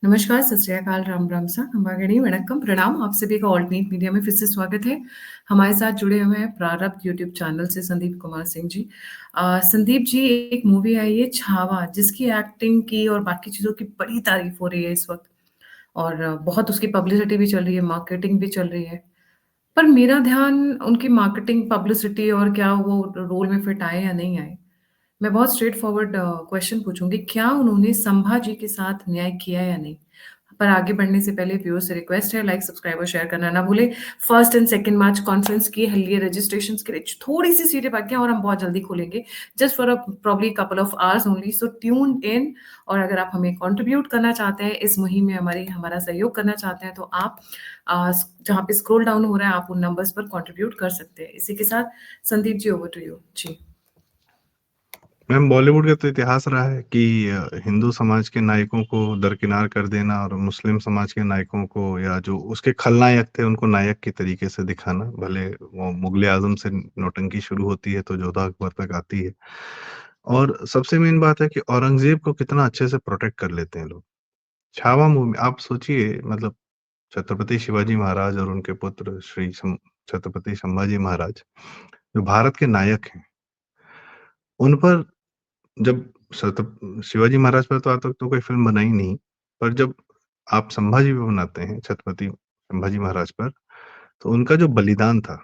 नमस्कार, सत श्री अकाल, राम राम सा, खम्बागणी, वणक्कम, प्रणाम। आप सभी का ऑल्टरनेट मीडिया में फिर से स्वागत है। हमारे साथ जुड़े हुए हैं प्रारब्ध यूट्यूब चैनल से संदीप कुमार सिंह जी। संदीप जी, एक मूवी आई है छावा, जिसकी एक्टिंग की और बाकी चीज़ों की बड़ी तारीफ हो रही है इस वक्त। और बहुत उसकी पब्लिसिटी भी चल रही है, मार्केटिंग भी चल रही है। पर मेरा ध्यान उनकी मार्केटिंग, पब्लिसिटी और क्या वो रोल में फिट आए या नहीं आए। मैं बहुत स्ट्रेट फॉरवर्ड क्वेश्चन पूछूंगी, क्या उन्होंने संभाजी के साथ न्याय किया या नहीं? पर आगे बढ़ने से पहले व्यूअर से रिक्वेस्ट है, लाइक सब्सक्राइब और शेयर करना ना भूले। First and second match conference की लिए रजिस्ट्रेशन के लिए थोड़ी सी सीटें बाकी हैं और हम बहुत जल्दी खोलेंगे, just for a probably couple of hours only, so tune in. और अगर आप हमें कंट्रीब्यूट करना चाहते हैं इस मुहिम में, हमारा सहयोग करना चाहते हैं, तो आप जहाँ पे स्क्रॉल डाउन हो रहा है, आप उन नंबर्स पर कंट्रीब्यूट कर सकते हैं। इसी के साथ Sandeep ji, over to you जी। मैम, बॉलीवुड का तो इतिहास रहा है कि हिंदू समाज के नायकों को दरकिनार कर देना और मुस्लिम समाज के नायकों को या जो उसके खलनायक थे उनको नायक के तरीके से दिखाना। भले वो मुगले आजम से नौटंकी शुरू होती है तो जोधा अकबर तक आती है। और सबसे मेन बात है कि औरंगजेब को कितना अच्छे से प्रोटेक्ट कर लेते हैं लोग। छावा मूवी आप सोचिए, मतलब छत्रपति शिवाजी महाराज और उनके पुत्र छत्रपति संभाजी महाराज जो भारत के नायक हैं, उन पर जब शिवाजी महाराज पर तो आज तक तो कोई फिल्म बनाई नहीं, पर जब आप संभाजी पे बनाते हैं, छत्रपति संभाजी महाराज पर, तो उनका जो बलिदान था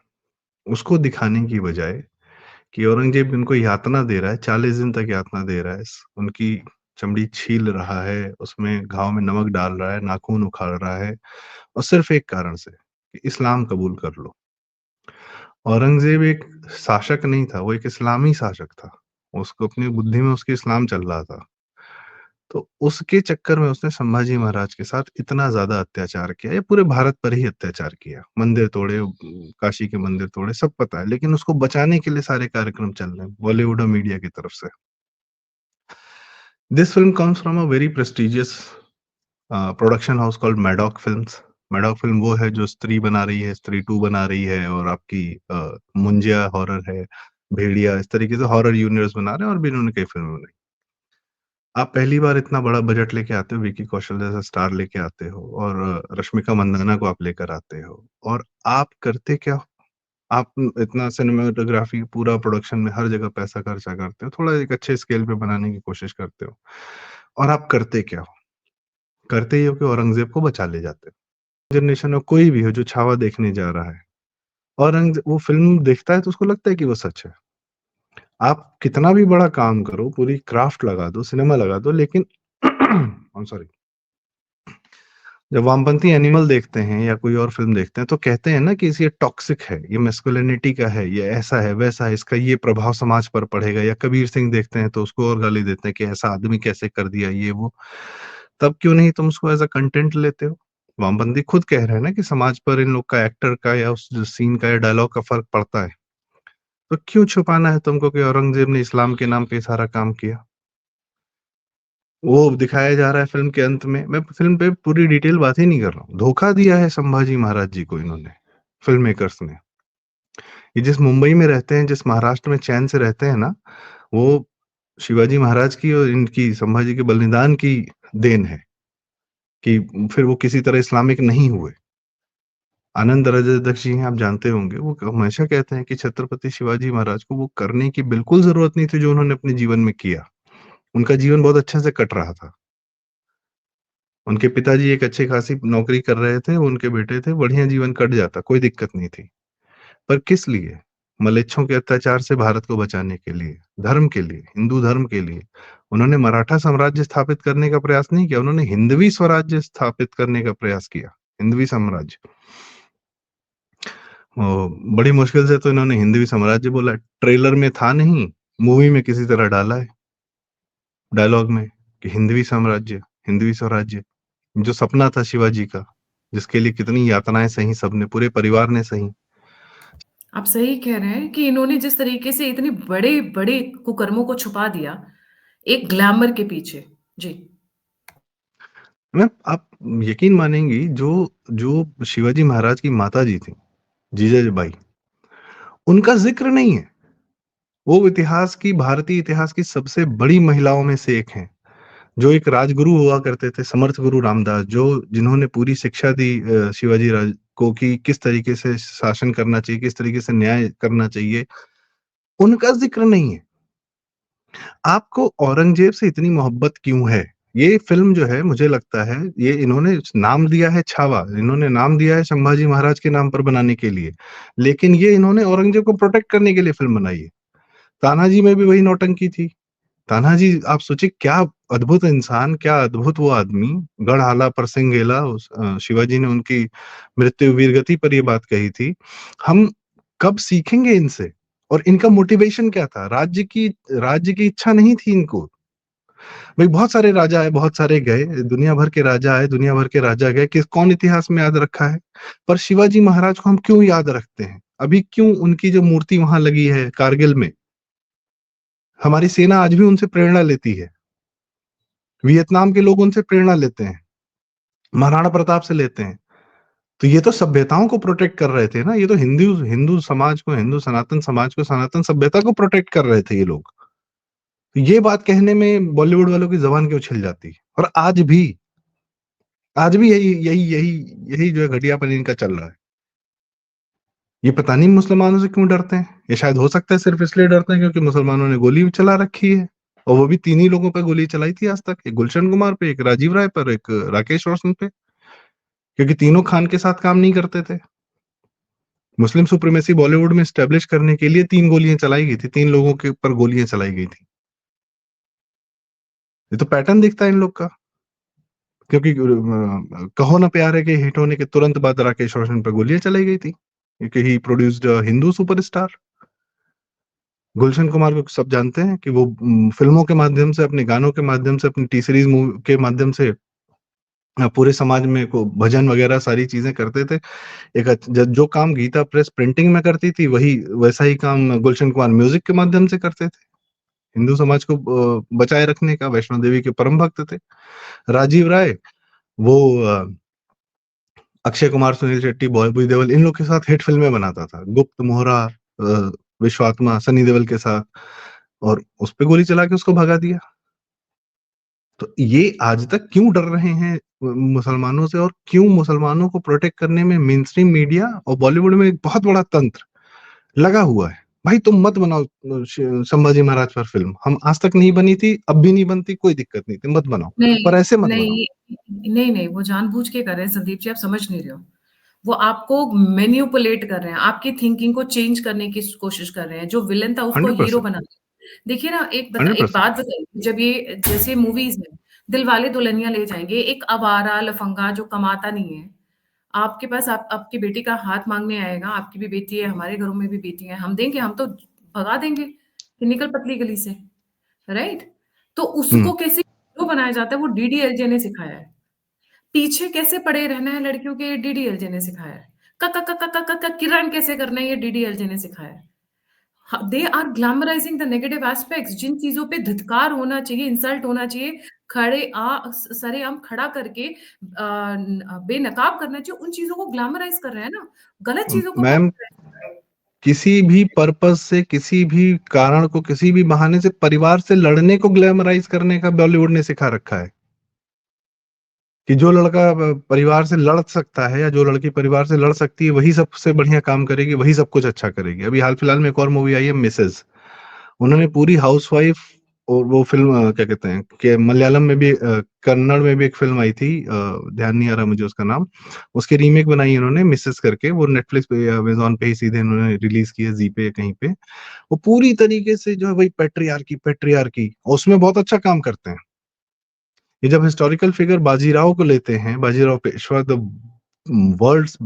उसको दिखाने की बजाय कि औरंगजेब उनको यातना दे रहा है, 40 दिन तक यातना दे रहा है, उनकी चमड़ी छील रहा है, उसमें घाव में नमक डाल रहा है, नाखून उखाड़ रहा है, और सिर्फ एक कारण से कि इस्लाम कबूल कर लो। औरंगजेब एक शासक नहीं था, वो एक इस्लामी शासक था। उसको अपनी बुद्धि में उसके इस्लाम चल रहा था। तो उसके चक्कर में उसने संभाजी महाराज के साथ इतना ज्यादा अत्याचार किया, या पूरे भारत पर ही अत्याचार किया, मंदिर तोड़े, काशी के मंदिर तोड़े, सब पता है। लेकिन उसको बचाने के लिए सारे कार्यक्रम चल रहे हैं बॉलीवुड और मीडिया की तरफ से। This film comes from a very prestigious production house called Maddock films. Maddock film वो है जो स्त्री बना रही है, स्त्री 2 बना रही है, और आपकी मुंजिया हॉरर है, भेड़िया, इस तरीके से हॉरर यूनिवर्स बना रहे हैं, और भी इन्होंने कई फिल्में बनाई। आप पहली बार इतना बड़ा बजट लेके आते हो, विकी कौशल जैसा स्टार लेके आते हो, और रश्मिका मंदाना को आप लेकर आते हो, और आप करते क्या हो? आप इतना सिनेमेटोग्राफी, पूरा प्रोडक्शन में हर जगह पैसा खर्चा करते हो, थोड़ा एक अच्छे स्केल पे बनाने की कोशिश करते हो, और आप करते क्या हो? करते ही हो कि औरंगजेब को बचा ले जाते हो। जनरेशन में कोई भी हो जो छावा देखने जा रहा है, वो फिल्म देखता है तो उसको लगता है कि वो सच है। आप कितना भी बड़ा काम करो, पूरी क्राफ्ट लगा दो, सिनेमा लगा दो, लेकिन आई एम सॉरी, जब वामपंथी एनिमल देखते हैं या कोई और फिल्म देखते हैं तो कहते हैं ना कि ये टॉक्सिक है, ये मेस्कुलिनिटी का है, ये ऐसा है, वैसा है, इसका ये प्रभाव समाज पर पड़ेगा। या कबीर सिंह देखते हैं तो उसको और गाली देते हैं कि ऐसा आदमी कैसे कर दिया, ये वो। तब क्यों नहीं तुम उसको एज अ कंटेंट लेते हो? वामपंथी खुद कह रहे हैं ना कि समाज पर इन लोग का, एक्टर का, या उस जो सीन का या डायलॉग का फर्क पड़ता है। तो क्यों छुपाना है तुमको कि औरंगजेब ने इस्लाम के नाम पे सारा काम किया? वो दिखाया जा रहा है फिल्म के अंत में। मैं फिल्म पे पूरी डिटेल बात ही नहीं कर रहा हूँ। धोखा दिया है संभाजी महाराज जी को इन्होंने, फिल्म मेकर्स ने। ये जिस मुंबई में रहते हैं, जिस महाराष्ट्र में चैन से रहते हैं ना, वो शिवाजी महाराज की और इनकी संभाजी के बलिदान की देन है कि फिर वो किसी तरह इस्लामिक नहीं हुए। आनंद रजदक्ष जी हैं, आप जानते होंगे, वो हमेशा कहते हैं कि छत्रपति शिवाजी महाराज को वो करने की बिल्कुल जरूरत नहीं थी जो उन्होंने अपने जीवन में किया। उनका जीवन बहुत अच्छे से कट रहा था। उनके पिताजी एक अच्छी खासी नौकरी कर रहे थे, वो उनके बेटे थे, बढ़िया जीवन कट जाता, कोई दिक्कत नहीं थी। पर किस लिए? मलेच्छों के अत्याचार से भारत को बचाने के लिए, धर्म के लिए, हिंदू धर्म के लिए। उन्होंने मराठा साम्राज्य स्थापित करने का प्रयास नहीं किया, उन्होंने हिंदवी स्वराज्य स्थापित करने का प्रयास किया, हिंदवी साम्राज्य। बड़ी मुश्किल से तो इन्होंने हिंदवी साम्राज्य बोला, ट्रेलर में था नहीं, मूवी में किसी तरह डाला है डायलॉग में कि हिंदवी साम्राज्य, हिंदवी स्वराज्य। जो सपना था शिवाजी का, जिसके लिए कितनी यातनाएं सही, सबने, पूरे परिवार ने सही। आप सही कह रहे हैं कि इन्होंने जिस तरीके से इतने बड़े बड़े कुकर्मों को छुपा दिया एक ग्लैमर के पीछे। जी। मैं आप यकीन मानेंगी, जो जो शिवाजी महाराज की माता जी थी, जीजाबाई, उनका जिक्र नहीं है। वो इतिहास की, भारतीय इतिहास की सबसे बड़ी महिलाओं में से एक हैं, जो एक राजगुरु हुआ करते थे, समर्थ गुरु रामदास, जिन्होंने पूरी शिक्षा दी शिवाजी राज को कि किस तरीके से शासन करना चाहिए, किस तरीके से न्याय करना चाहिए, उनका ज़िक्र नहीं है। आपको औरंगज़ेब से इतनी मोहब्बत क्यों है? ये फ़िल्म जो है मुझे लगता है ये इन्होंने नाम दिया है छावा, इन्होंने नाम दिया है संभाजी महाराज के नाम पर बनाने के लिए, लेकिन ये इन्होंने औरंगज़ेब को प्रोटेक्ट करने के लिए फ़िल्म बनाई है। तानाजी में भी वही नौटंकी थी। तानाजी आप सोचिए क्या अद्भुत इंसान, क्या अद्भुत वो आदमी, गढ़ पर सिंह शिवाजी ने उनकी मृत्यु वीरगति पर ये बात कही थी। हम कब सीखेंगे इनसे? और इनका मोटिवेशन क्या था? राज्य की इच्छा नहीं थी इनको। भई बहुत सारे राजा आए, बहुत सारे गए, दुनिया भर के राजा आए, दुनिया भर के राजा गए, कौन इतिहास में याद रखा है? पर शिवाजी महाराज को हम क्यों याद रखते हैं? अभी क्यों उनकी जो मूर्ति वहाँ लगी है कारगिल में, हमारी सेना आज भी उनसे प्रेरणा लेती है। वियतनाम के लोग उनसे प्रेरणा लेते हैं, महाराणा प्रताप से लेते हैं। तो ये तो सभ्यताओं को प्रोटेक्ट कर रहे थे ना, ये तो हिंदू हिंदू समाज को, हिंदू सनातन समाज को, सनातन सभ्यता को प्रोटेक्ट कर रहे थे ये लोग। तो ये बात कहने में बॉलीवुड वालों की ज़बान क्यों छिल जाती है? और आज भी यही जो है घटियापन इनका चल रहा है। ये पता नहीं मुसलमानों से क्यों डरते हैं? ये शायद हो सकता है सिर्फ़ इसलिए डरते हैं क्योंकि मुसलमानों ने गोली चला रखी है और वो भी 3 ही लोगों पे गोली चलाई थी आज तक। एक गुलशन कुमार पे, एक राजीव राय पर, एक राकेश रोशन पे, क्योंकि तीनों खान के साथ काम नहीं करते थे। मुस्लिम सुप्रीमेसी बॉलीवुड में एस्टेब्लिश करने के लिए 3 गोलियाँ चलाई गई थी, 3 लोगों के ऊपर गोलियाँ चलाई गई थी। ये तो पैटर्न दिखता है इन लोग का, क्योंकि कहो ना प्यार है के हिट होने के तुरंत बाद राकेश रोशन पे गोलियाँ चलाई गई थी, क्योंकि ही प्रोड्यूस्ड हिंदू सुपरस्टार। गुलशन कुमार को सब जानते हैं कि वो फ़िल्मों के माध्यम से, अपने गानों के माध्यम से, अपनी टी सीरीज़ के माध्यम से पूरे समाज में को भजन वगैरह सारी चीज़ें करते थे। एक ज जो काम गीता प्रेस प्रिंटिंग में करती थी, वैसा ही काम गुलशन कुमार म्यूज़िक के माध्यम से करते थे। हिंदू समाज को बचाए रखने का, वैष्णो देवी के परम भक्त थे। राजीव राय, वो अक्षय कुमार, सुनील शेट्टी, बॉबी देओल इन लोग के साथ हिट फ़िल्में बनाता था। गुप्त, मोहरा, विश्वात्मा, सनी देओल के साथ, और उसपे गोली चला के उसको भगा दिया। तो ये आज तक क्यों डर रहे हैं मुसलमानों से, और क्यों मुसलमानों को प्रोटेक्ट करने में मेनस्ट्रीम मीडिया और बॉलीवुड में एक बहुत बड़ा तंत्र लगा हुआ है। भाई तुम मत बनाओ संभाजी महाराज पर फ़िल्म। हम आज तक नहीं बनी थी, अब भी नहीं बनती, कोई दिक्कत नहीं थी, मत बनाओ। नहीं, पर ऐसे मत बनाओ। नहीं, नहीं, नहीं, वो जानबूझ के कर रहे हैं संदीप जी, आप समझ नहीं रहे हो। वो आपको मैनिपुलेट कर रहे हैं, आपकी थिंकिंग को चेंज करने की कोशिश कर रहे हैं, जो विलेन था उसको हीरो 100%, बना दिया। देखिए ना, एक 100%। बात बताइए, जब ये जैसे मूवीज़ हैं, दिलवाले दुल्हनिया ले जाएँगे, एक आवारा लफंगा जो कमाता नहीं है, आपके पास आपकी बेटी का हाथ माँगने आएगा, आपकी भी बेटी है, हमारे घरों में भी बेटी है, हम देंगे, हम तो भगा देंगे कि निकल पतली गली से, राइट? तो हुँ, उसको कैसे हीरो बनाया जाता है, वो डीडीएलजे ने सिखाया है। पीछे कैसे पड़े रहना है लड़कियों के, ये डीडीएलजे ने सिखाया है। क क क क क क क किरण कैसे करना है, ये डीडीएलजे ने सिखाया है। They are glamorising the negative aspects, जिन चीज़ों पे धिक्कार होना चाहिए, इंसल्ट होना चाहिए, सरेआम खड़ा करके बेनकाब करना चाहिए, उन चीज़ों को ग्लैमराइज़ कर रहे हैं ना, गलत चीज़ों को मैम ग्लैमराइज़ कर रहे हैं। किसी भी पर्पज़ से, किसी भी कारण को, किसी भी बहाने से परिवार से लड़ने को ग्लैमराइज़ करने का बॉलीवुड ने सिखा रखा है। कि जो लड़का परिवार से लड़ सकता है या जो लड़की परिवार से लड़ सकती है, वही सबसे बढ़िया काम करेगी, वही सब कुछ अच्छा करेगी। अभी हाल-फिलहाल में एक और मूवी आई है मिसेज़। उन्होंने पूरी हाउसवाइफ, और वो फ़िल्म क्या कहते हैं कि मलयालम में भी कन्नड़ में भी एक फ़िल्म आई थी, ध्यान नहीं आ रहा मुझे उसका नाम। उसकी रीमेक बनाई इन्होंने मिसेज़ करके, वो नेटफ्लिक्स पे या अमेज़न पे ही सीधे इन्होंने रिलीज़ की है, ज़ी पे या कहीं पे। वो पूरी तरीके से जो है वही पैट्रियार्की और उसमें बहुत अच्छा काम करते हैं। ये जब हिस्टोरिकल फिगर बाजीराव को लेते हैं, बाजीराव पेशवा, द वर्ल्ड्स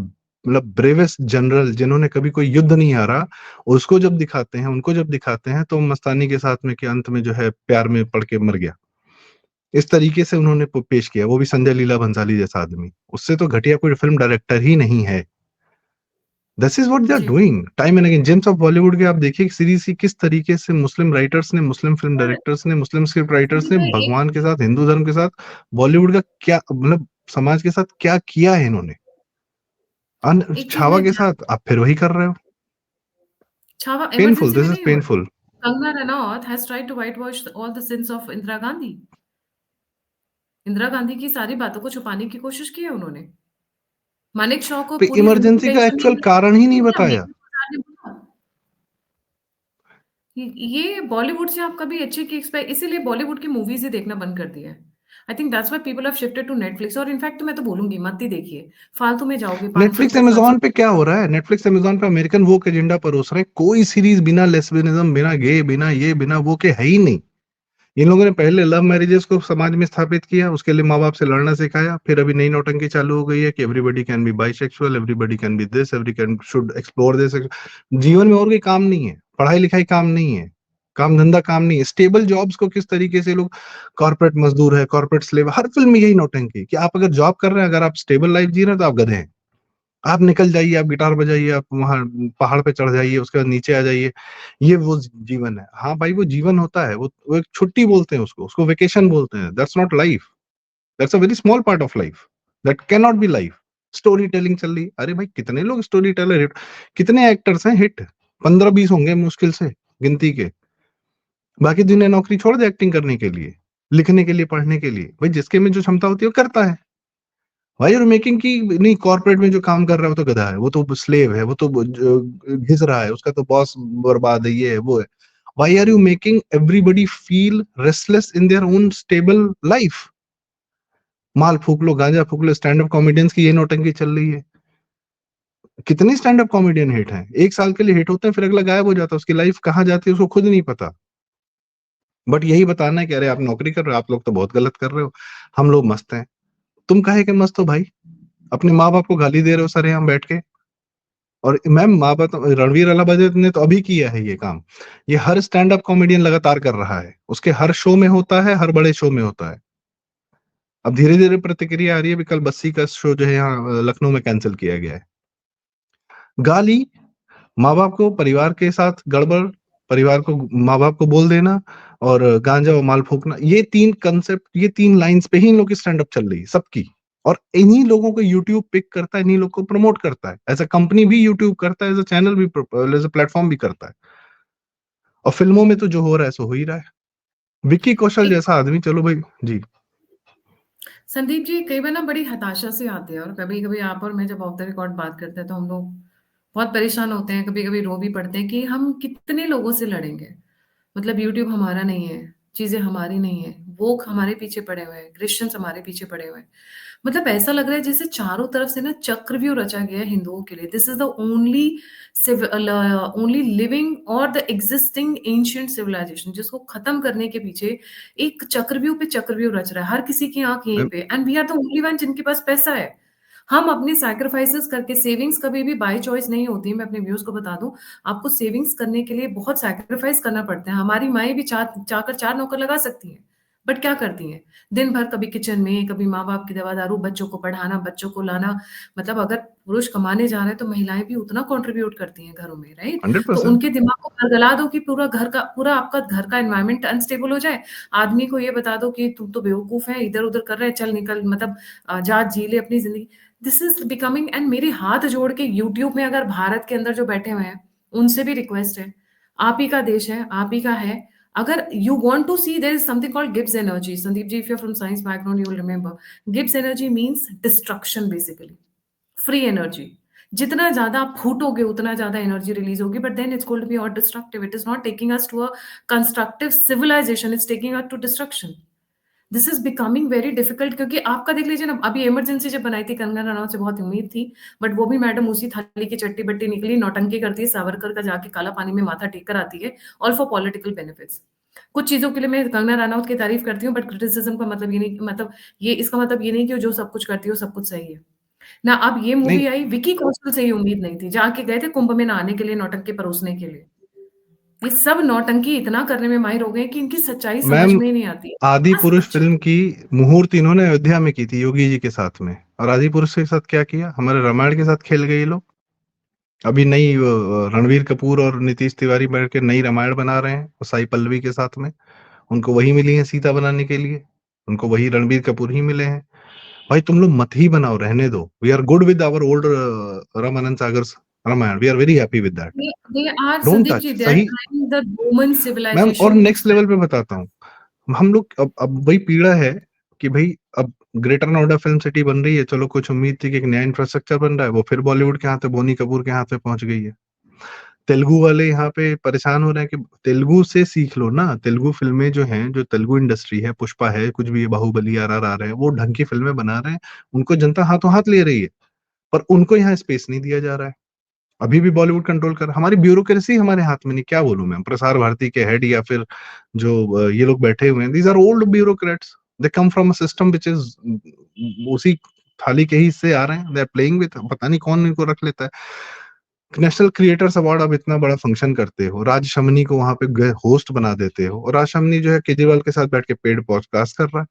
मतलब ब्रेवेस्ट जनरल जिन्होंने कभी कोई युद्ध नहीं हारा, उसको जब दिखाते हैं, उनको जब दिखाते हैं, तो मस्तानी के साथ में के अंत में जो है प्यार में पड़ के मर गया। इस तरीके से उन्होंने पेश किया, वो भी संजय लीला भंसाली जैसा आदमी। उससे तो घटिया कोई फिल्म डायरेक्टर ही नहीं है। This is what they R G. Doing time and again. James of Bollywood के आप देखिए सीरीज की किस तरीके से मुस्लिम राइटर्स ने, मुस्लिम फिल्म और डायरेक्टर्स ने, मुस्लिम स्क्रिप्ट राइटर्स संदीप ने भाई एक भगवान के साथ, हिंदू धर्म के साथ, बॉलीवुड का क्या मतलब समाज के साथ क्या किया है इन्होंने। एक चीज़ छावा मैं के ध्यान साथ आप फिर वही कर रहे हो। छावा पेनफुल, इमरजेंसी में दिस इज नहीं हुआ। Painful. Kangana Ranaut has tried to whitewash all the sins of Indira Gandhi. Indira Gandhi की सारी बातों को छुपाने की कोशिश की है उन्होंने। मानेक शॉ को तो पूरी जिंदगी इमरजेंसी का पेंशन नहीं एक्चुअल मिली, कारण ही नहीं बोला बताया। मेघना गुलजार ने बोला। ये बॉलीवुड से आप कभी अच्छे की एक्सपेक्ट, इसीलिए बॉलीवुड की मूवीज ही देखना बंद कर दिया है। I think that's why people have shifted to Netflix. और इनफैक्ट तो मैं तो बोलूंगी मत ही देखिए, फालतू में जाओगे 500 नेटफ्लिक्स रुपए 700। अमेजोन पे क्या हो रहा है? नेटफ्लिक्स अमेजोन पे अमेरिकन वोक एजेंडा परोस रहे हैं। कोई सीरीज बिना लेस्बियनिज्म, बिना गे, बिना ये, बिना वो के है ही नहीं। इन लोगों ने पहले लव मैरिजेस को समाज में स्थापित किया, उसके लिए माँ बाप से लड़ना सिखाया, फिर अभी नई नौटंकी चालू हो गई है कि everybody can be bisexual, everybody can be this, every can should explore this. जीवन में और कोई काम नहीं है, पढ़ाई लिखाई काम नहीं है, काम धंधा काम नहीं है, स्टेबल जॉब्स को किस तरीके से लोग, कॉर्पोरेट मजदूर है, कॉर्पोरेट स्लेव, हर फिल्म में यही नौटंकी कि आप अगर जॉब कर रहे हैं, अगर आप स्टेबल लाइफ जी रहे हैं तो आप गधे हैं। आप निकल जाइए, आप गिटार बजाइए, आप वहाँ पहाड़ पे चढ़ जाइए, उसके बाद नीचे आ जाइए। ये वो जीवन है। हाँ भाई, वो जीवन होता है, वो एक छुट्टी बोलते हैं उसको वेकेशन बोलते हैं। That's not life, that's a very small part of life, that can not be life. Story telling चल रही है, अरे भाई कितने लोग स्टोरी टेलर हिट, कितने एक्टर्स हैं हिट? 15-20 होंगे मुश्किल से गिनती के। बाकी दुनिया नौकरी छोड़ दे एक्टिंग करने के लिए, लिखने के लिए, पढ़ने के लिए। भाई जिसके में जो क्षमता होती है वो करता है। व्हाई आर मेकिंग की नहीं, कॉर्पोरेट में जो काम कर रहा है वो तो गधा है, वो तो स्लेव है, वो तो घिस रहा है, उसका तो बॉस बर्बाद है, ये है वो है। Why are you making everybody feel restless in their own stable life? माल फूक लो, गांजा फूक लो, स्टैंड अप कॉमेडियंस की ये नौटंकी चल रही है। कितने स्टैंड अप कॉमेडियन हिट हैं, एक साल के लिए हिट होते हैं, फिर अगला गायब हो जाता है, उसकी लाइफ कहाँ जाती है उसको खुद नहीं पता। बट यही बताना है कि अरे आप नौकरी कर रहे हो, आप लोग तो बहुत गलत कर रहे हो, हम लोग मस्त हैं। तुम काहे के मस्त हो भाई? अपने माँ बाप को गाली दे रहे हो सरेआम बैठ के। और मैम, माँ बाप, रणवीर अलाहाबादी ने तो अभी किया है ये काम। ये हर स्टैंड अप कॉमेडियन लगातार कर रहा है, उसके हर शो में होता है, हर बड़े शो में होता है। अब धीरे धीरे प्रतिक्रिया आ रही है भी, कल बस्सी का शो जो है यहाँ लखनऊ में कैंसिल किया गया है। गाली, माँ बाप को परिवार के साथ गड़बड़, परिवार को माँ बाप को बोल देना, और गांजा और माल फूकना, ये तीन कंसेप्ट, ये तीन लाइंस पे ही इन लोग की स्टैंड अप चल रही है सबकी। और इन्हीं लोगों को यूट्यूब पिक करता है, इन्हीं लोग को प्रमोट करता है, एज अ कंपनी भी यूट्यूब करता है, एज अ चैनल भी, एज अ प्लेटफॉर्म भी करता है। और फिल्मों में तो जो हो रहा है सो हो ही रहा है। विक्की कौशल एक जैसा आदमी, चलो भाई जी। संदीप जी, कई बार ना बड़ी हताशा से आते हैं, और कभी-कभी आप और मैं जब ऑफ द रिकॉर्ड बात करते हैं तो हम लोग बहुत परेशान होते हैं, कभी-कभी रो भी पड़ते हैं कि हम कितने लोगों से लड़ेंगे। मतलब यूट्यूब हमारा नहीं है, चीज़ें हमारी नहीं है, वोक हमारे पीछे पड़े हुए हैं, क्रिश्चियंस हमारे पीछे पड़े हुए हैं। मतलब ऐसा लग रहा है जैसे चारों तरफ से ना चक्रव्यूह रचा गया है हिंदुओं के लिए। This is the only only living और द एक्जिस्टिंग एंशिएंट सिविलाइजेशन जिसको खत्म करने के पीछे एक चक्रव्यूह पे चक्रव्यूह रच रहा है। हर किसी की आँख यहीं मैम, पे, and we are the only one जिनके पास पैसा है। हम अपने सैक्रिफाइसेस करके, सेविंग्स कभी भी बाय चॉइस नहीं होती है, मैं अपने व्यूअर्स को बता दूँ। आपको सेविंग्स करने के लिए बहुत सैक्रिफाइस करना पड़ता है। हमारी माएँ भी चाहकर 4 नौकर लगा सकती हैं, बट क्या करती हैं? दिन भर कभी किचन में, कभी माँ-बाप की दवा-दारू, बच्चों को पढ़ाना, बच्चों को लाना। मतलब अगर पुरुष कमाने जा रहे हैं, तो महिलाएँ भी उतना कंट्रीब्यूट करती हैं घरों में, राइट? तो 100%। उनके दिमाग को बरगला दो कि पूरा आपका घर का एनवायरनमेंट अनस्टेबल हो जाए। आदमी को ये बता दो कि तुम तो बेवकूफ़ है, इधर-उधर कर रहे है, चल निकल, मतलब जा जी ले अपनी ज़िंदगी। दिस इज़ बिकमिंग, एंड मेरे हाथ जोड़ के यूट्यूब में अगर भारत के अंदर जो बैठे हुए हैं, उनसे भी रिक्वेस्ट है, आप ही का देश है, आप ही का है। अगर you want to see, there is something called Gibbs energy. Sandeep ji, if you're from science background, you will remember. Gibbs energy means destruction basically. Free energy. जितना ज़्यादा आप फूटोगे उतना ज़्यादा एनर्जी रिलीज होगी, but then it's going to be और destructive. It is not taking us to a constructive civilisation, it's taking us to destruction. This is becoming very difficult, क्योंकि आपका देख लीजिए ना, अभी इमरजेंसी जब बनाई थी, कंगना रनौत से बहुत उम्मीद थी, बट वो भी मैडम उसी थाली की चट्टी बट्टी निकली, नौटंकी करती है, सावरकर का जाके काला पानी में माथा टेक कर आती है, ऑल फॉर पॉलिटिकल बेनिफिट्स। कुछ चीजों के लिए मैं कंगना रनौत की तारीफ करती हूँ, बट क्रिटिसिज्म का मतलब ये नहीं, मतलब ये इसका मतलब ये नहीं कि वो जो सब कुछ करती है वो सब कुछ सही है ना। अब ये नहीं मूवी आई, विकी कौशल से ये उम्मीद नहीं थी, जाके गए थे कुंभ में नहाने के लिए, नौटंकी परोसने के लिए। ये सब नौटंकी इतना करने में माहिर हो गए कि इनकी सच्चाई समझ मैम, में ही नहीं आती। आदि बस पुरुष अच्छा। फिल्म की मुहूर्त इन्होंने अयोध्या में की थी योगी जी के साथ में, और आदि पुरुष के साथ क्या किया? हमारे रामायण के साथ खेल गए ये लोग। अभी नई रणवीर कपूर और नीतीश तिवारी बैठ के नई रामायण बना रहे हैं, और साई पल्लवी के साथ में। उनको वही मिली है सीता बनाने के लिए, उनको वही रणबीर कपूर ही मिले हैं। भाई तुम लोग मत ही बनाओ, रहने दो। We are good with our old Ramanand Sagar Ramayan, we are very happy with that. They are, don't Sandeep touch, ji, they are सही। trying the Roman मैम, और civilization to नेक्स्ट लेवल पे बताता हूँ, हम लोग अब वही पीड़ा है कि भाई अब ग्रेटर नोएडा फिल्म सिटी बन रही है, चलो कुछ उम्मीद थी कि एक नया इंफ्रास्ट्रक्चर बन रहा है, वो फिर बॉलीवुड के हाथ पे, बोनी कपूर के हाथ पे पहुंच गई है। तेलुगु वाले यहाँ पे परेशान हो रहे हैं कि तेलुगु से सीख लो ना, तेलुगु फिल्में जो हैं, जो तेलुगु इंडस्ट्री है, पुष्पा है, कुछ भी है, बाहुबली, RRR है, वो ढंग की फिल्में बना रहे हैं, उनको जनता हाथों हाथ ले रही है, पर उनको यहाँ स्पेस नहीं दिया जा रहा है। अभी भी बॉलीवुड कंट्रोल कर, हमारी ब्यूरोक्रेसी हमारे हाथ में नहीं, क्या बोलूं मैं, प्रसार भारती के हेड या फिर जो ये लोग बैठे हुए हैं, these are old bureaucrats, they come from a system which is उसी थाली के ही हिस्से आ रहे हैं, दे आर प्लेइंग विद, पता नहीं कौन इनको रख लेता है। नेशनल क्रिएटर्स अवार्ड, अब इतना बड़ा फंक्शन करते हो, राज शमनी को वहां पे होस्ट बना देते हो, और राज शमनी जो है केजरीवाल के साथ बैठ के पेड पॉडकास्ट कर रहा है।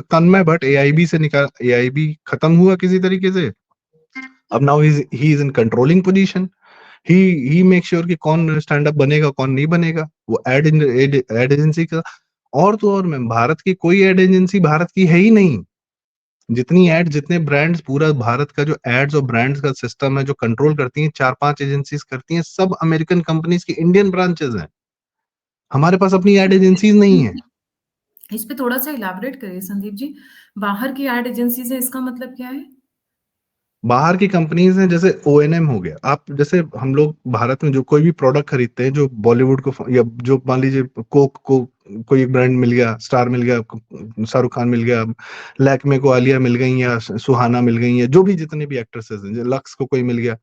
तन्मय भट्ट एआईबी से निकाल, एआईबी खत्म हुआ किसी तरीके से, अब now he is in controlling position, he make sure कि कौन स्टैंड अप बनेगा, कौन नहीं बनेगा, वो एड एजेंसी का। और तो और मैम, भारत की कोई एड एजेंसी भारत की है ही नहीं। जितनी एड, जितने ब्रांड्स, पूरा भारत का जो एड्स और ब्रांड्स का सिस्टम है, जो कंट्रोल करती हैं, 4-5 एजेंसीज करती हैं, सब अमेरिकन कंपनीज की इंडियन ब्रांचेस हैं। हमारे पास अपनी एड एजेंसीज नहीं है। इस पे थोड़ा-सा इलैबोरेट करिए संदीप जी। बाहर की एड एजेंसीज़ हैं, इसका मतलब क्या है? बाहर की कंपनीज हैं, जैसे ओएनएम हो गया, आप जैसे हम लोग भारत में जो कोई भी प्रोडक्ट खरीदते हैं, जो बॉलीवुड को, या जो मान लीजिए कोक को कोई एक ब्रांड मिल गया, स्टार मिल गया, शाहरुख खान मिल गया, लैक्मे को आलिया मिल गई, या सुहाना मिल गई, या जो भी जितने भी एक्ट्रेसेस हैं, लक्स को कोई मिल गया।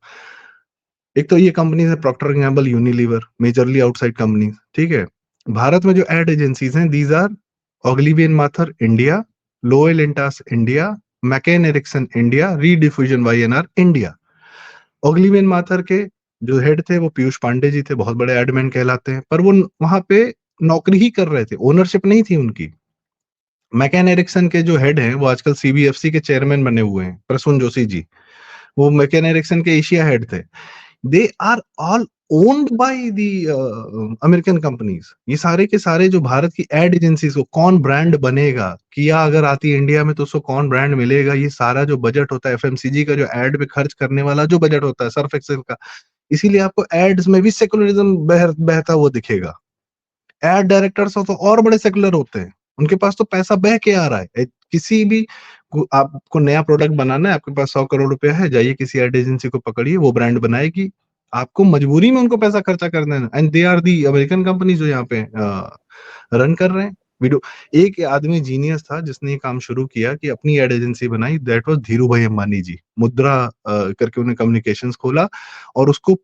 एक तो ये कंपनीज है Procter and Gamble, Unilever, majorly outside companies, ठीक है। भारत में जो एड एजेंसीज हैं, these are Ogilvy and Mather India, Lowe Lintas India, McCann Erickson India, Rediffusion Y and R India. Ogilvy and Mather के जो हेड थे वो पीयूष पांडे जी थे, बहुत बड़े एडमैन कहलाते हैं, पर वो वहां पे नौकरी ही कर रहे थे, ओनरशिप नहीं थी उनकी। मैकेन एरिक्सन के जो हेड हैं, वो आजकल सीबीएफसी के चेयरमैन बने हुए हैं, प्रसून जोशी जी, वो मैकेन एरिक्सन के एशिया हेड थे। They are all owned by the American companies. ये सारे के सारे जो भारत की एड एजेंसीज को, कौन ब्रांड बनेगा, किया अगर आती है इंडिया में तो उसको कौन ब्रांड मिलेगा, ये सारा जो बजट होता है एफएमसीजी का, जो एड पे खर्च करने वाला जो बजट होता है, सर्फ एक्सेल का, इसीलिए आपको एड्स में भी सेकुलरिज्म बहता हुआ दिखेगा। एड डायरेक्टर्स तो और बड़े सेकुलर होते हैं, उनके पास तो पैसा बह के आ रहा है। किसी भी आपको नया प्रोडक्ट बनाना है, आपके पास 100 करोड़ रुपया है, जाइए किसी एड एजेंसी को पकड़िए, वो ब्रांड बनाएगी, आपको मजबूरी में उनको पैसा खर्चा करना है। And they are the American company जो यहाँ पे रन कर रहे हैं वीडियो। एक आदमी जीनियस था जिसने ये काम शुरू किया कि अपनी एड एजेंसी बनाई, दैट वाज धीरू भाई अंबानी जी। मुद्रा करके उन्होंने कम्युनिकेशंस खोला, और उसको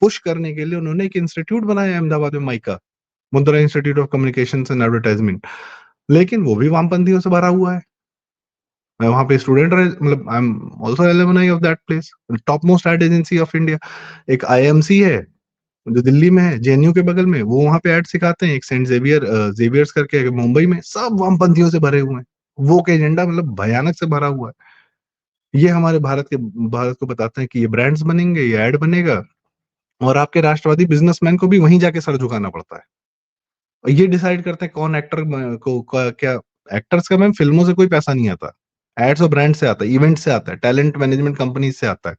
पुश करने के लिए उन्होंने एक इंस्टीट्यूट बनाया अहमदाबाद में, माइका, मुद्रा institute of communications and advertisement. लेकिन वो भी वामपंथियों से भरा हुआ है। मैं वहां पे स्टूडेंट रहे, मतलब I am also alumni of that place, top most ad agency of India. एक आईएमसी है जो दिल्ली में है, जेएनयू के बगल में, वो वहां पे एड सिखाते हैं। एक सेंट जेवियर्स करके मुंबई में, सब वामपंथियों से भरे हुए हैं। वो का एजेंडा मतलब भयानक से भरा हुआ है। ये हमारे भारत को बताते हैं कि ये ब्रांड्स बनेंगे, ये एड बनेगा, और आपके राष्ट्रवादी बिजनेसमैन को भी वहीं जाके सर झुकाना पड़ता है। और ये डिसाइड करते हैं कौन एक्टर क्या। एक्टर्स का मैम फिल्मों से कोई पैसा नहीं आता, एड्स और ब्रांड से आता है, इवेंट से आता है, टैलेंट मैनेजमेंट कंपनी से आता है।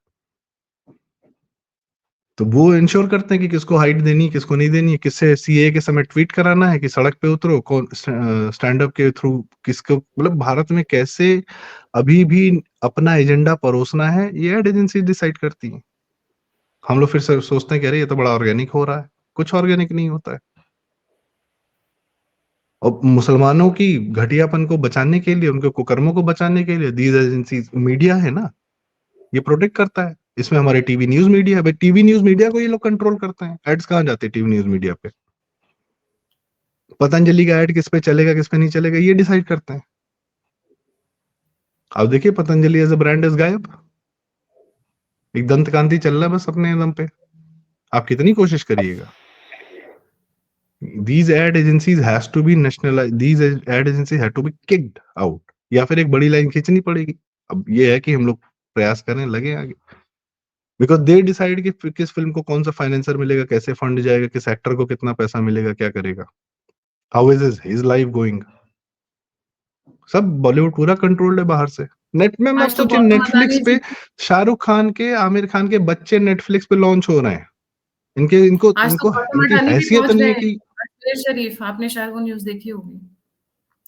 तो वो इंश्योर करते हैं कि किसको हाइट देनी है, किसको नहीं देनी है, किससे सीए के समय ट्वीट कराना है कि सड़क पे उतरो, कौन स्टैंड अप के थ्रू किसको, मतलब भारत में कैसे अभी भी अपना एजेंडा परोसना है, ये एड एजेंसी डिसाइड करती है। हम लोग फिर सोचते हैं कि अरे ये तो बड़ा ऑर्गेनिक हो रहा है, कुछ ऑर्गेनिक नहीं होता है। और मुसलमानों की घटियापन को बचाने के लिए, उनके कुकर्मों को बचाने के लिए, दीज एजेंसीज, मीडिया है ना, ये प्रोटेक्ट करता है। इसमें हमारे टीवी न्यूज मीडिया है, भाई टीवी न्यूज मीडिया को ये लोग कंट्रोल करते हैं। एड्स कहाँ जाते हैं टीवी न्यूज मीडिया पे? पतंजलि का एड किस पे चलेगा, किस पे नहीं चलेगा, ये डिसाइड करते हैं। अब देखिए Patanjali as a brand is गायब, एक दंत कांति चल रहा है बस अपने दम पे, आप कितनी कोशिश करिएगा। these ad agencies has to be nationalized, these ad agencies have to be kicked out, या फिर एक बड़ी लाइन खींचनी पड़ेगी। अब ये है कि हम लोग प्रयास करने लगे आगे, बिकॉज दे डिसाइड कि किस फिल्म को कौन सा फाइनेंसर मिलेगा, कैसे फंड जाएगा, किस एक्टर को कितना पैसा मिलेगा, क्या करेगा, how is his life going. सब बॉलीवुड पूरा कंट्रोल्ड है बाहर से। नेट में आप आज तो सोचिए, गौतम नेटफ्लिक्स अडानी जी पे शाहरुख खान के, आमिर खान के बच्चे नेटफ्लिक्स पे लॉन्च हो रहे हैं। इनके इनको आज तो इनको गौतम इनकी अडानी भी हैसियत पहुंच नहीं गए है हैं कि अजमेर शरीफ। आपने शायद वो न्यूज़ देखी होगी।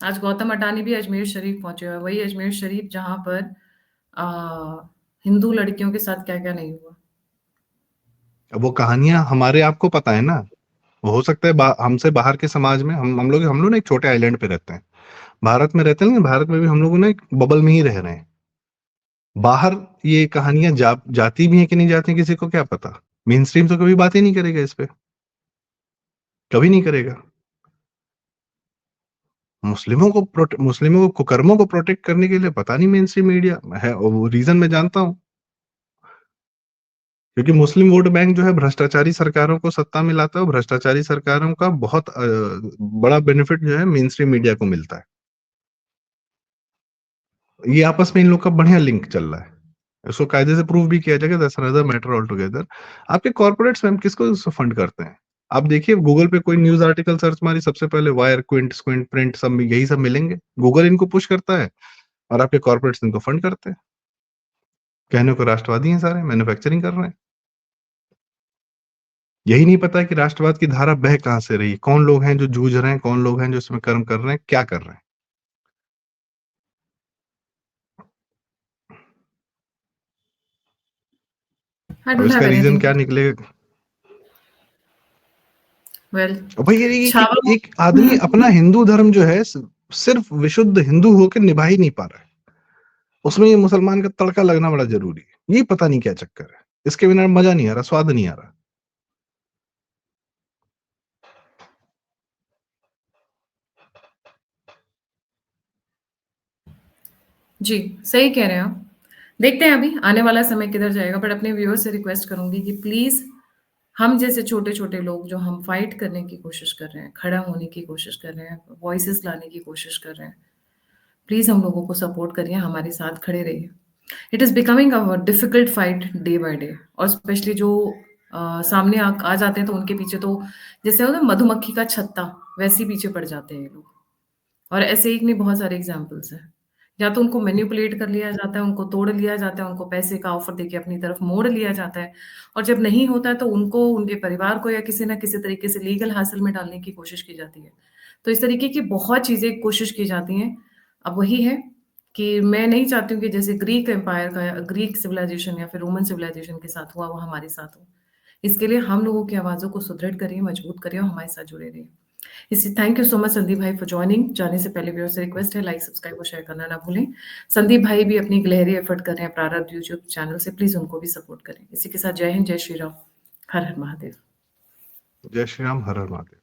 आज गौतम अडानी भी अजमेर शरीफ पहुंचे हुए हैं, वही अजमेर शरीफ जहां पर हिंदू लड़कियों के साथ क्या क्या नहीं हुआ। अब वो कहानियां हमारे आपको पता है ना, हो सकता है हमसे बाहर के समाज में हम लोग ना एक छोटे आइलैंड पे रहते हैं, भारत में रहते हैं, लेकिन भारत में भी हम लोग ना एक बबल में ही रह रहे हैं। बाहर ये कहानियां जाती भी हैं कि नहीं जाती, किसी को क्या पता। मेन स्ट्रीम तो कभी बात ही नहीं करेगा इस पे, कभी नहीं करेगा। मुस्लिमों को कुकर्मों को प्रोटेक्ट करने के लिए पता नहीं मेन स्ट्रीम मीडिया है, और वो रीजन मैं जानता हूँ, क्योंकि मुस्लिम वोट बैंक जो है भ्रष्टाचारी सरकारों को सत्ता में लाता है, और भ्रष्टाचारी सरकारों का बहुत बड़ा बेनिफिट जो है मेन स्ट्रीम मीडिया को मिलता है। ये आपस में इन लोग का बढ़िया लिंक चल रहा है, इसको कायदे से प्रूव भी किया जाएगा, that's another matter all together. आपके कॉर्पोरेट्स में किसको फंड करते हैं? आप देखिए गूगल पे कोई न्यूज आर्टिकल सर्च मारी, सबसे पहले वायर, क्विंट, स्क्विंट, प्रिंट, सब यही सब मिलेंगे। गूगल इनको पुश करता है और आपके कॉर्पोरेट्स इनको फंड करते हैं। कहने को राष्ट्रवादी हैं सारे, मैन्युफैक्चरिंग कर रहे हैं। यही नहीं पता है कि राष्ट्रवाद की धारा बह कहां से रही, कौन लोग हैं जो जूझ रहे हैं, कौन लोग हैं जो इसमें कर्म कर रहे हैं, क्या कर रहे हैं। आई अब डोंट इसका हैव रीजन एनीथिंग क्या टू निकलेगा? वेल और भाई ये छावा। एक आदमी अपना हिंदू धर्म जो है सिर्फ विशुद्ध हिंदू होकर निभा ही नहीं पा रहा है, उसमें ये मुसलमान का तड़का लगना बड़ा जरूरी है। ये पता नहीं क्या चक्कर है, इसके बिना मजा नहीं आ रहा, स्वाद नहीं आ रहा। जी, सही कह रहे हैं आप। देखते हैं अभी आने वाला समय किधर जाएगा, बट अपने व्यूअर्स से रिक्वेस्ट करूँगी कि प्लीज़ हम जैसे छोटे-छोटे लोग जो हम फाइट करने की कोशिश कर रहे हैं, खड़ा होने की कोशिश कर रहे हैं, वॉइसेस लाने की कोशिश कर रहे हैं, प्लीज़ हम लोगों को सपोर्ट करिए, हमारे साथ खड़े रहिए। It is becoming a difficult fight day by day, और स्पेशली जो सामने आ जाते हैं तो उनके पीछे तो जैसे होता है मधुमक्खी का छत्ता, वैसे ही पीछे पड़ जाते हैं ये लोग। और ऐसे एक नहीं बहुत सारे एग्ज़ाम्पल्स हैं। या तो उनको मैनिपुलेट कर लिया जाता है, उनको तोड़ लिया जाता है, उनको पैसे का ऑफ़र देके अपनी तरफ मोड़ लिया जाता है, और जब नहीं होता है तो उनको, उनके परिवार को या किसी न किसी तरीके से लीगल हासिल में डालने की कोशिश की जाती है। तो इस तरीके की बहुत चीज़ें कोशिश की जाती हैं। अब वही है कि मैं नहीं चाहती हूँ कि जैसे ग्रीक एम्पायर का, ग्रीक सिविलाइज़ेशन या फिर रोमन सिविलाइज़ेशन के साथ हुआ, वो हमारे साथ हो। इसके लिए हम लोगों की आवाज़ों को सुदृढ़ करिए, मजबूत करिए और हमारे साथ जुड़े रहिए। इसी thank you so much Sandeep भाई फॉर जॉइनिंग। जाने से पहले व्यूअर्स से रिक्वेस्ट है, लाइक, सब्सक्राइब और शेयर करना ना भूलें। संदीप भाई भी अपनी गिलहरी एफर्ट कर रहे हैं प्रारब्ध यूट्यूब चैनल से, प्लीज़ उनको भी सपोर्ट करें। इसी के साथ जय हिंद, जय श्री राम, हर हर महादेव। जय श्री राम, हर हर महादेव।